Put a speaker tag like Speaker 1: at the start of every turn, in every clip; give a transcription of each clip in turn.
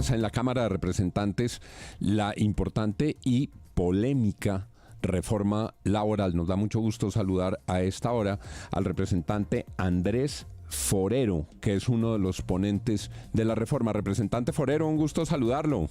Speaker 1: avanza en la Cámara de Representantes la importante y polémica reforma laboral. Nos da mucho gusto saludar a esta hora al representante Andrés Forero, que es uno de los ponentes de la reforma. Representante Forero, un gusto saludarlo.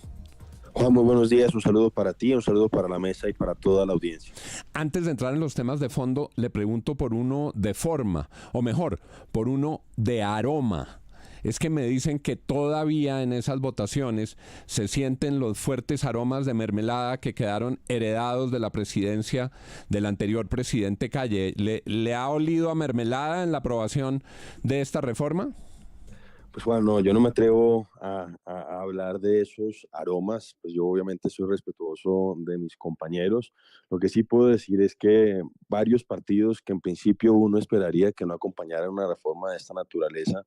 Speaker 2: Juan, muy buenos días, un saludo para ti, un saludo para la mesa y para toda la audiencia.
Speaker 1: Antes de entrar en los temas de fondo, le pregunto por uno de forma, o mejor, por uno de aroma. Es que me dicen que todavía en esas votaciones se sienten los fuertes aromas de mermelada que quedaron heredados de la presidencia del anterior presidente Calle. ¿Le ha olido a mermelada en la aprobación de esta reforma?
Speaker 2: Pues Juan, no, yo no me atrevo a hablar de esos aromas, pues yo obviamente soy respetuoso de mis compañeros. Lo que sí puedo decir es que varios partidos que en principio uno esperaría que no acompañaran una reforma de esta naturaleza,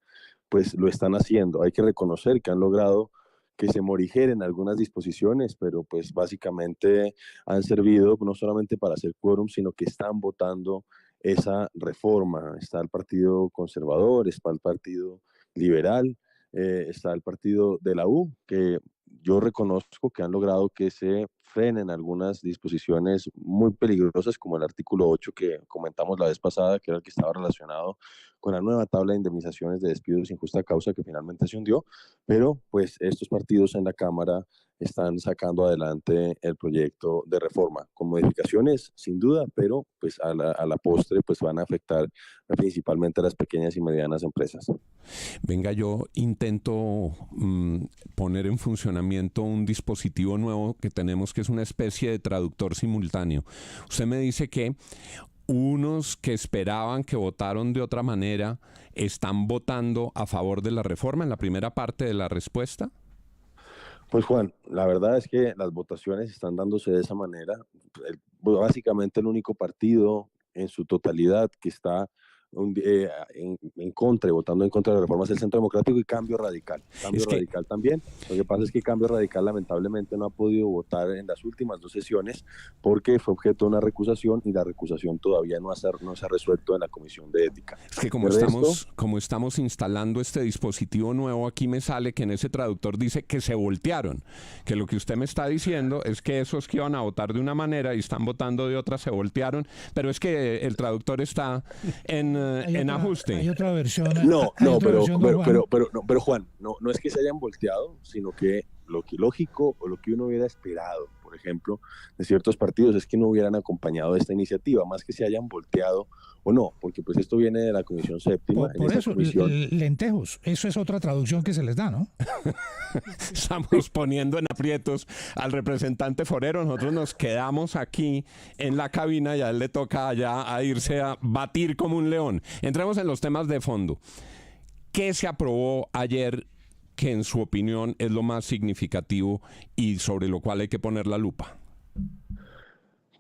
Speaker 2: pues lo están haciendo. Hay que reconocer que han logrado que se morigeren algunas disposiciones, pero pues básicamente han servido no solamente para hacer quórum, sino que están votando esa reforma. Está el Partido Conservador, está el Partido Liberal, está el partido de la U, que yo reconozco que han logrado que se frenen algunas disposiciones muy peligrosas, como el artículo 8 que comentamos la vez pasada, que era el que estaba relacionado con la nueva tabla de indemnizaciones de despidos sin justa causa que finalmente se hundió, pero pues estos partidos en la Cámara están sacando adelante el proyecto de reforma, con modificaciones sin duda, pero pues a la postre pues van a afectar principalmente a las pequeñas y medianas empresas.
Speaker 1: Venga, yo intento poner en funcionamiento un dispositivo nuevo que tenemos, que es una especie de traductor simultáneo. Usted me dice que unos que esperaban, que votaron de otra manera, están votando a favor de la reforma en la primera parte de la respuesta.
Speaker 2: Pues Juan, la verdad es que las votaciones están dándose de esa manera. Básicamente el único partido en su totalidad que está en contra, votando en contra de la reforma es el Centro Democrático y Cambio Radical. Cambio Radical también. Lo que pasa es que Cambio Radical lamentablemente no ha podido votar en las últimas dos sesiones porque fue objeto de una recusación y la recusación todavía no se ha resuelto en la Comisión de Ética.
Speaker 1: Es que como estamos instalando este dispositivo nuevo, aquí me sale que en ese traductor dice que se voltearon, que lo que usted me está diciendo es que esos que iban a votar de una manera y están votando de otra se voltearon, pero es que el traductor está en ajuste.
Speaker 3: Hay otra versión.
Speaker 2: Pero Juan, no es que se hayan volteado, sino que lo que lógico o lo que uno hubiera esperado, por ejemplo, de ciertos partidos es que no hubieran acompañado esta iniciativa, más que se hayan volteado o no, porque pues esto viene de la Comisión Séptima.
Speaker 3: Por eso, lentejos, eso es otra traducción que se les da, ¿no?
Speaker 1: Estamos poniendo en aprietos al representante Forero. Nosotros nos quedamos aquí en la cabina y a él le toca allá a irse a batir como un león. Entremos en los temas de fondo. ¿Qué se aprobó ayer que en su opinión es lo más significativo y sobre lo cual hay que poner la lupa?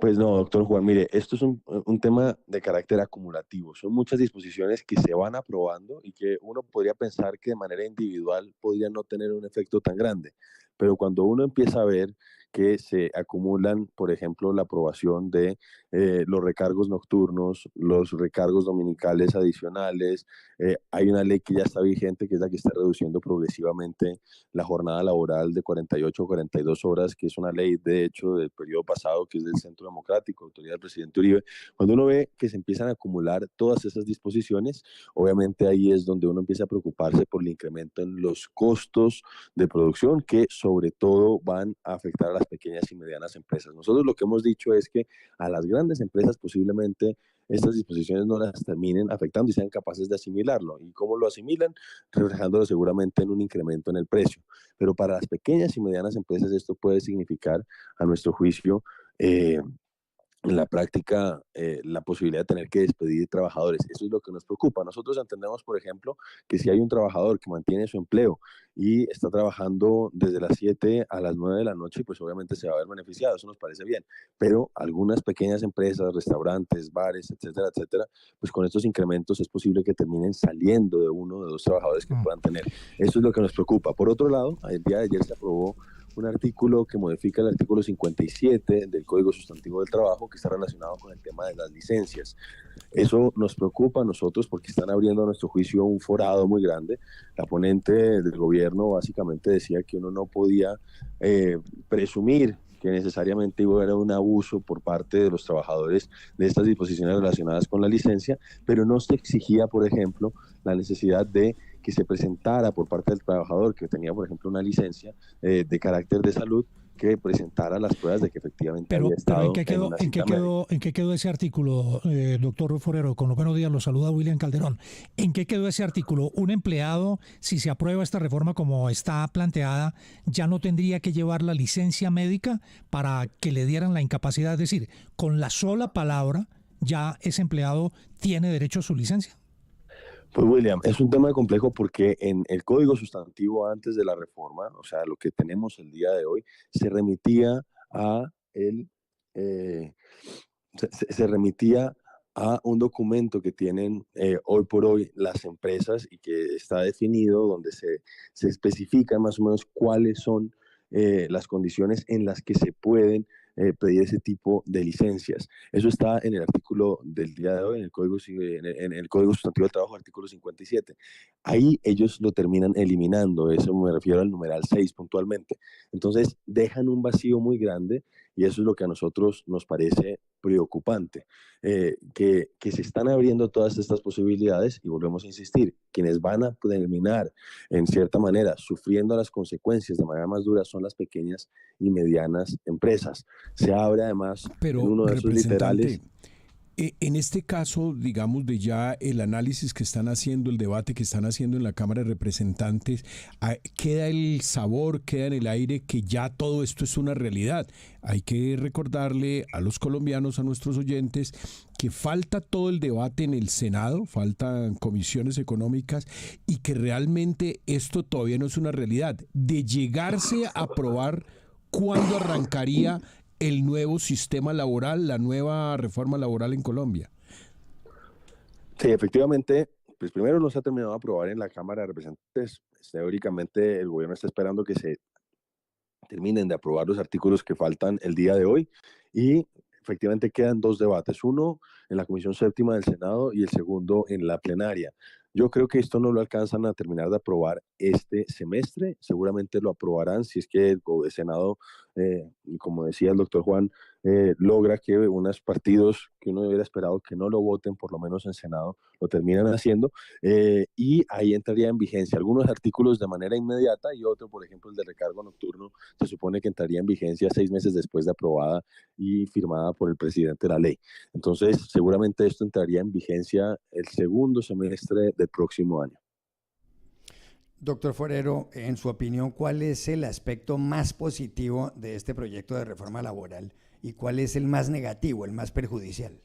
Speaker 2: Pues no, doctor Juan, mire, esto es un tema de carácter acumulativo. Son muchas disposiciones que se van aprobando y que uno podría pensar que de manera individual podrían no tener un efecto tan grande. Pero cuando uno empieza a ver que se acumulan, por ejemplo, la aprobación de los recargos nocturnos, los recargos dominicales adicionales, hay una ley que ya está vigente, que es la que está reduciendo progresivamente la jornada laboral de 48 a 42 horas, que es una ley, de hecho, del periodo pasado, que es del Centro Democrático, autoridad del presidente Uribe. Cuando uno ve que se empiezan a acumular todas esas disposiciones, obviamente ahí es donde uno empieza a preocuparse por el incremento en los costos de producción, que sobre todo van a afectar a las pequeñas y medianas empresas. Nosotros lo que hemos dicho es que a las grandes empresas posiblemente estas disposiciones no las terminen afectando y sean capaces de asimilarlo. ¿Y cómo lo asimilan? Reflejándolo seguramente en un incremento en el precio. Pero para las pequeñas y medianas empresas esto puede significar, a nuestro juicio, en la práctica la posibilidad de tener que despedir trabajadores. Eso es lo que nos preocupa. Nosotros entendemos, por ejemplo, que si hay un trabajador que mantiene su empleo y está trabajando desde las 7 a las 9 de la noche, pues obviamente se va a ver beneficiado, eso nos parece bien. Pero algunas pequeñas empresas, restaurantes, bares, etcétera, etcétera, pues con estos incrementos es posible que terminen saliendo de uno o de dos trabajadores que puedan tener. Eso es lo que nos preocupa. Por otro lado, el día de ayer se aprobó un artículo que modifica el artículo 57 del Código Sustantivo del Trabajo, que está relacionado con el tema de las licencias. Eso nos preocupa a nosotros porque están abriendo a nuestro juicio un forado muy grande. La ponente del gobierno básicamente decía que uno no podía presumir que necesariamente iba a haber un abuso por parte de los trabajadores de estas disposiciones relacionadas con la licencia, pero no se exigía, por ejemplo, la necesidad de que se presentara por parte del trabajador que tenía, por ejemplo, una licencia de carácter de salud, que presentara las pruebas de que efectivamente había estado
Speaker 3: ¿en qué quedó,
Speaker 2: en una cita médica.
Speaker 3: en qué quedó ese artículo, doctor Forero? Con los buenos días, lo saluda William Calderón. ¿En qué quedó ese artículo? Un empleado, si se aprueba esta reforma como está planteada, ya no tendría que llevar la licencia médica para que le dieran la incapacidad. Es decir, con la sola palabra, ya ese empleado tiene derecho a su licencia.
Speaker 2: Pues William, es un tema complejo porque en el Código Sustantivo antes de la reforma, o sea, lo que tenemos el día de hoy, se remitía a el, eh, se remitía a un documento que tienen hoy por hoy las empresas y que está definido donde se especifican más o menos cuáles son las condiciones en las que se pueden pedir ese tipo de licencias. Eso está en el artículo del día de hoy, en el Código Sustantivo del Trabajo, artículo 57. Ahí ellos lo terminan eliminando, eso me refiero al numeral 6 puntualmente. Entonces dejan un vacío muy grande y eso es lo que a nosotros nos parece preocupante, que se están abriendo todas estas posibilidades y volvemos a insistir, quienes van a terminar en cierta manera sufriendo las consecuencias de manera más dura son las pequeñas y medianas empresas. Se abre además
Speaker 4: Pero,
Speaker 2: en uno de esos literales.
Speaker 4: En este caso, digamos, de ya el análisis que están haciendo, el debate que están haciendo en la Cámara de Representantes, queda el sabor, queda en el aire que ya todo esto es una realidad. Hay que recordarle a los colombianos, a nuestros oyentes, que falta todo el debate en el Senado, faltan comisiones económicas y que realmente esto todavía no es una realidad. De llegarse a aprobar, ¿cuándo arrancaría el nuevo sistema laboral, la nueva reforma laboral en Colombia?
Speaker 2: Sí, efectivamente, pues primero no se ha terminado de aprobar en la Cámara de Representantes. Teóricamente el gobierno está esperando que se terminen de aprobar los artículos que faltan el día de hoy y efectivamente quedan dos debates, uno en la Comisión Séptima del Senado y el segundo en la plenaria. Yo creo que esto no lo alcanzan a terminar de aprobar este semestre, seguramente lo aprobarán si es que el Senado, como decía el doctor Juan, logra que unos partidos que uno hubiera esperado que no lo voten, por lo menos en Senado, lo terminan haciendo, y ahí entraría en vigencia algunos artículos de manera inmediata y otro, por ejemplo, el de recargo nocturno, se supone que entraría en vigencia 6 meses después de aprobada y firmada por el presidente la ley. Entonces, seguramente esto entraría en vigencia el segundo semestre del próximo año.
Speaker 5: Doctor Forero, en su opinión, ¿cuál es el aspecto más positivo de este proyecto de reforma laboral y cuál es el más negativo, el más perjudicial?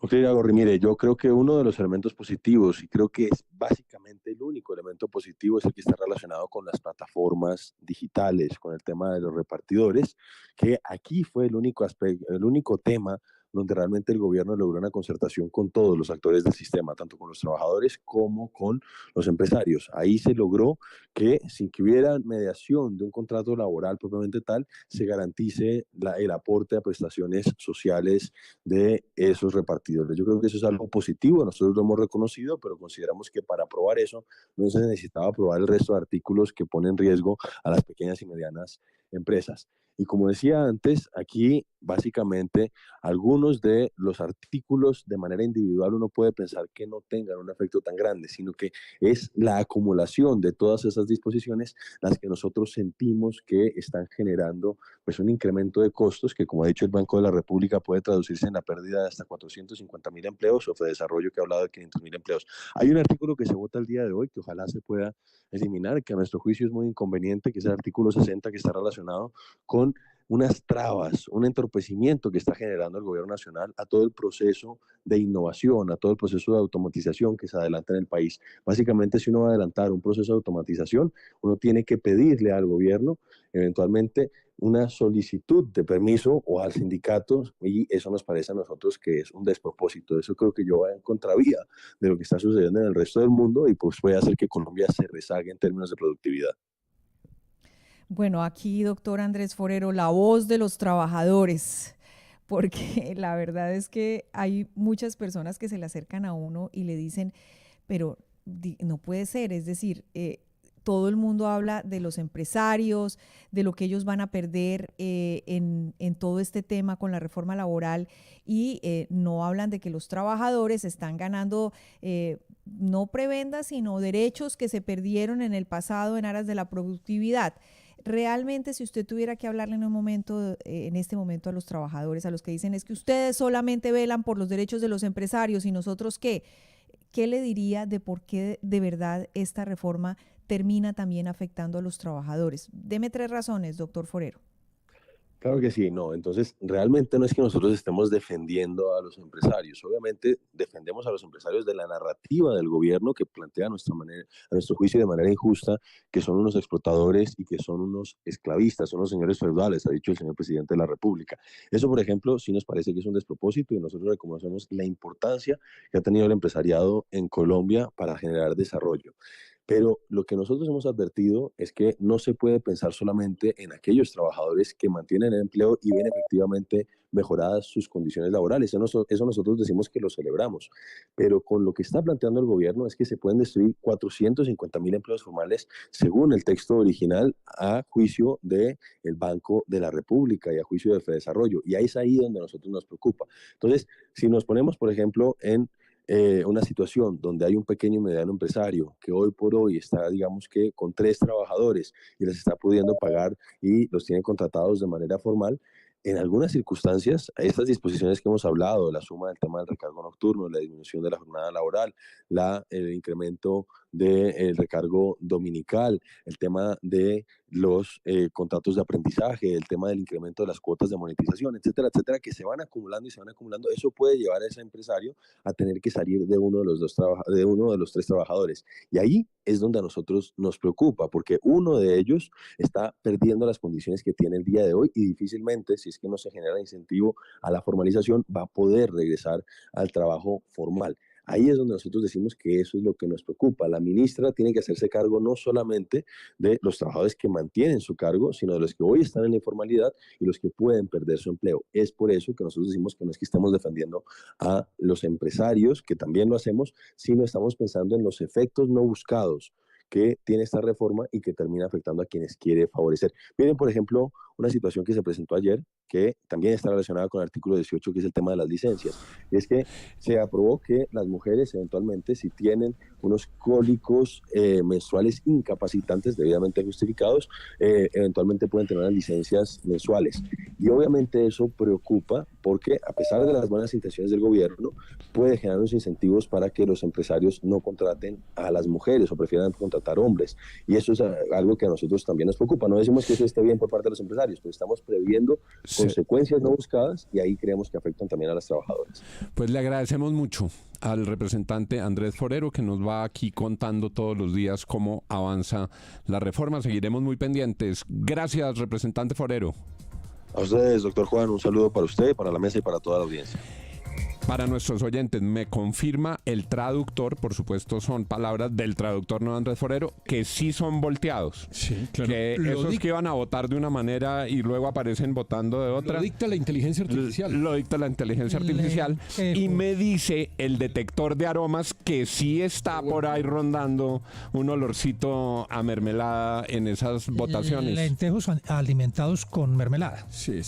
Speaker 2: Ok, Gorri, mire, yo creo que uno de los elementos positivos, y creo que es básicamente el único elemento positivo, es el que está relacionado con las plataformas digitales, con el tema de los repartidores, que aquí fue el único aspecto, el único tema donde realmente el gobierno logró una concertación con todos los actores del sistema, tanto con los trabajadores como con los empresarios. Ahí se logró que, sin que hubiera mediación de un contrato laboral propiamente tal, se garantice el aporte a prestaciones sociales de esos repartidores. Yo creo que eso es algo positivo, nosotros lo hemos reconocido, pero consideramos que para aprobar eso no se necesitaba aprobar el resto de artículos que ponen en riesgo a las pequeñas y medianas empresas. Y como decía antes, aquí básicamente algunos de los artículos de manera individual uno puede pensar que no tengan un efecto tan grande, sino que es la acumulación de todas esas disposiciones las que nosotros sentimos que están generando pues un incremento de costos que, como ha dicho el Banco de la República, puede traducirse en la pérdida de hasta 450.000 empleos o de desarrollo que ha hablado de 500.000 empleos. Hay un artículo que se vota el día de hoy que ojalá se pueda eliminar, que a nuestro juicio es muy inconveniente, que es el artículo 60 que está relacionado con unas trabas, un entorpecimiento que está generando el gobierno nacional a todo el proceso de innovación, a todo el proceso de automatización que se adelanta en el país. Básicamente, si uno va a adelantar un proceso de automatización, uno tiene que pedirle al gobierno eventualmente una solicitud de permiso o al sindicato, y eso nos parece a nosotros que es un despropósito. Eso creo que yo va en contravía de lo que está sucediendo en el resto del mundo y pues puede hacer que Colombia se rezague en términos de productividad.
Speaker 6: Bueno, aquí, doctor Andrés Forero, la voz de los trabajadores, porque la verdad es que hay muchas personas que se le acercan a uno y le dicen, pero no puede ser, es decir, todo el mundo habla de los empresarios, de lo que ellos van a perder en todo este tema con la reforma laboral y no hablan de que los trabajadores están ganando no prebendas, sino derechos que se perdieron en el pasado en aras de la productividad. Realmente, si usted tuviera que hablarle en este momento a los trabajadores, a los que dicen es que ustedes solamente velan por los derechos de los empresarios y nosotros ¿qué le diría de por qué de verdad esta reforma termina también afectando a los trabajadores? Deme 3 razones, doctor Forero.
Speaker 2: Claro que sí, no. Entonces, realmente no es que nosotros estemos defendiendo a los empresarios. Obviamente, defendemos a los empresarios de la narrativa del gobierno que plantea a nuestro juicio de manera injusta, que son unos explotadores y que son unos esclavistas, son unos señores feudales, ha dicho el señor presidente de la República. Eso, por ejemplo, sí nos parece que es un despropósito y nosotros reconocemos la importancia que ha tenido el empresariado en Colombia para generar desarrollo. Pero lo que nosotros hemos advertido es que no se puede pensar solamente en aquellos trabajadores que mantienen el empleo y ven efectivamente mejoradas sus condiciones laborales. Eso nosotros decimos que lo celebramos. Pero con lo que está planteando el gobierno es que se pueden destruir 450.000 empleos formales según el texto original a juicio del Banco de la República y a juicio de Fedesarrollo. Y ahí es ahí donde a nosotros nos preocupa. Entonces, si nos ponemos, por ejemplo, en una situación donde hay un pequeño y mediano empresario que hoy por hoy está, digamos que, con 3 trabajadores y les está pudiendo pagar y los tiene contratados de manera formal, en algunas circunstancias, estas disposiciones que hemos hablado, la suma del tema del recargo nocturno, la disminución de la jornada laboral, el incremento del recargo dominical, el tema de los contratos de aprendizaje, el tema del incremento de las cuotas de monetización, etcétera, etcétera, que se van acumulando y se van acumulando, eso puede llevar a ese empresario a tener que salir de uno de los 3 trabajadores. Y ahí es donde a nosotros nos preocupa, porque uno de ellos está perdiendo las condiciones que tiene el día de hoy y difícilmente, si es que no se genera incentivo a la formalización, va a poder regresar al trabajo formal. Ahí es donde nosotros decimos que eso es lo que nos preocupa. La ministra tiene que hacerse cargo no solamente de los trabajadores que mantienen su cargo, sino de los que hoy están en la informalidad y los que pueden perder su empleo. Es por eso que nosotros decimos que no es que estemos defendiendo a los empresarios, que también lo hacemos, sino estamos pensando en los efectos no buscados que tiene esta reforma y que termina afectando a quienes quiere favorecer. Miren, por ejemplo, una situación que se presentó ayer, que también está relacionada con el artículo 18, que es el tema de las licencias. Y es que se aprobó que las mujeres eventualmente, si tienen unos cólicos menstruales incapacitantes debidamente justificados, eventualmente pueden tener unas licencias mensuales. Y obviamente eso preocupa porque, a pesar de las buenas intenciones del gobierno, puede generar unos incentivos para que los empresarios no contraten a las mujeres o prefieran contratar hombres. Y eso es algo que a nosotros también nos preocupa. No decimos que eso esté bien por parte de los empresarios, pero estamos previendo consecuencias no buscadas y ahí creemos que afectan también a las trabajadoras.
Speaker 1: Pues le agradecemos mucho al representante Andrés Forero, que nos va aquí contando todos los días cómo avanza la reforma. Seguiremos muy pendientes. Gracias, representante Forero.
Speaker 2: A ustedes, doctor Juan, un saludo para usted, para la mesa y para toda la audiencia.
Speaker 1: Para nuestros oyentes, me confirma el traductor, por supuesto son palabras del traductor, no Andrés Forero, que sí son volteados.
Speaker 4: Sí, claro.
Speaker 1: Que esos que iban a votar de una manera y luego aparecen votando de otra.
Speaker 4: Lo dicta la inteligencia artificial.
Speaker 1: Lo dicta la inteligencia artificial. Y me dice el detector de aromas que sí está por ahí rondando un olorcito a mermelada en esas votaciones.
Speaker 3: Lentejos alimentados con mermelada.
Speaker 4: Sí.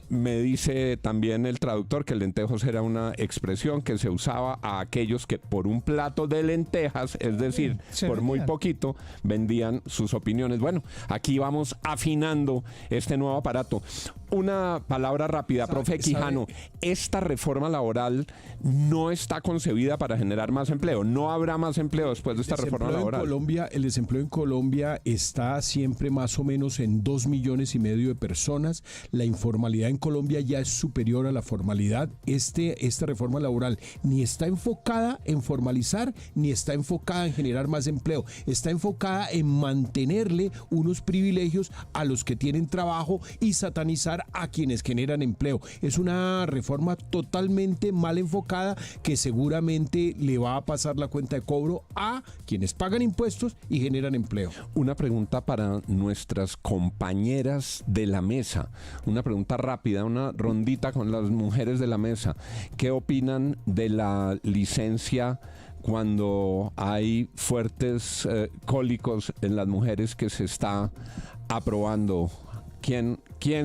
Speaker 1: Me dice también el traductor que el lentejos era una expresión que se usaba a aquellos que por un plato de lentejas, es decir, por muy poquito, vendían sus opiniones. Bueno, aquí vamos afinando este nuevo aparato. Una palabra rápida, profe Quijano. Esta reforma laboral no está concebida para generar más empleo. No habrá más empleo después de esta reforma laboral.
Speaker 4: El desempleo en Colombia está siempre más o menos en 2,5 millones de personas. La informalidad en Colombia ya es superior a la formalidad. Este esta reforma laboral ni está enfocada en formalizar, ni está enfocada en generar más empleo. Está enfocada en mantenerle unos privilegios a los que tienen trabajo y satanizar a quienes generan empleo. Es una reforma totalmente mal enfocada que seguramente le va a pasar la cuenta de cobro a quienes pagan impuestos y generan empleo.
Speaker 1: Una pregunta para nuestras compañeras de la mesa, una pregunta rápida, una rondita con las mujeres de la mesa. ¿Qué opinan de la licencia cuando hay fuertes cólicos en las mujeres que se está aprobando? ¿Quién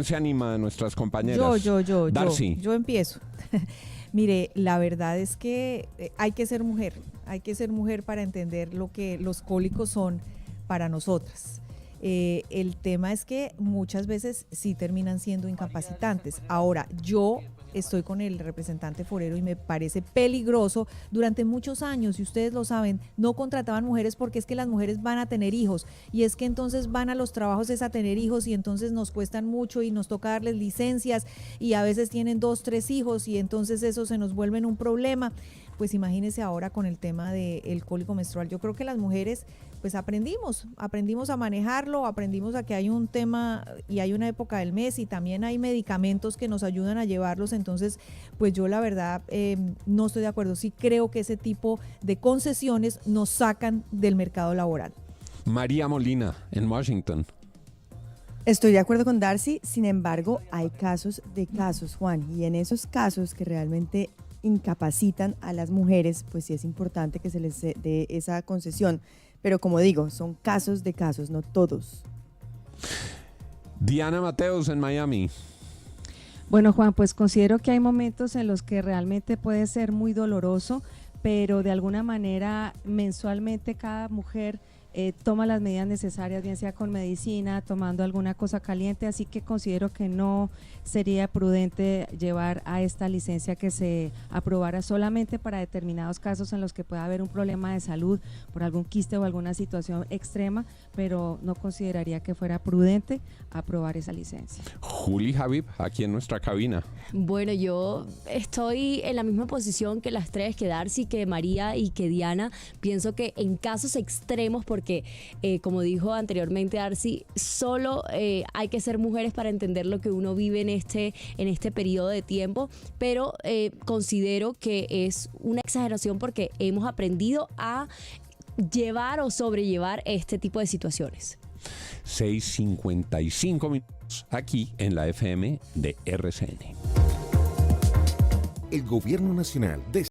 Speaker 1: se anima de nuestras compañeras? Darcy.
Speaker 6: Yo empiezo. Mire, la verdad es que hay que ser mujer para entender lo que los cólicos son para nosotras. El tema es que muchas veces sí terminan siendo incapacitantes. Ahora, yo estoy con el representante Forero y me parece peligroso. Durante muchos años, y ustedes lo saben, no contrataban mujeres porque es que las mujeres van a tener hijos y es que entonces van a los trabajos es a tener hijos y entonces nos cuestan mucho y nos toca darles licencias y a veces tienen 2, 3 hijos y entonces eso se nos vuelve un problema. Pues imagínense ahora con el tema del cólico menstrual. Yo creo que las mujeres pues aprendimos a manejarlo, aprendimos a que hay un tema y hay una época del mes y también hay medicamentos que nos ayudan a llevarlos. Entonces, pues yo la verdad no estoy de acuerdo. Sí creo que ese tipo de concesiones nos sacan del mercado laboral.
Speaker 1: María Molina, en Washington.
Speaker 7: Estoy de acuerdo con Darcy, sin embargo, hay casos de casos, Juan, y en esos casos que realmente incapacitan a las mujeres, pues sí es importante que se les dé esa concesión. Pero como digo, son casos de casos, no todos.
Speaker 1: Diana Mateos en Miami.
Speaker 8: Bueno, Juan, pues considero que hay momentos en los que realmente puede ser muy doloroso, pero de alguna manera mensualmente cada mujer toma las medidas necesarias, bien sea con medicina, tomando alguna cosa caliente, así que considero que no sería prudente llevar a esta licencia que se aprobara solamente para determinados casos en los que pueda haber un problema de salud por algún quiste o alguna situación extrema, pero no consideraría que fuera prudente aprobar esa licencia.
Speaker 1: Juli Habib, aquí en nuestra cabina.
Speaker 9: Bueno, yo estoy en la misma posición que las tres, que Darcy, que María y que Diana. Pienso que en casos extremos, porque como dijo anteriormente Darcy, solo hay que ser mujeres para entender lo que uno vive en este periodo de tiempo, pero considero que es una exageración porque hemos aprendido a llevar o sobrellevar este tipo de situaciones.
Speaker 1: 6:55 minutos aquí en la FM de RCN.
Speaker 10: El Gobierno Nacional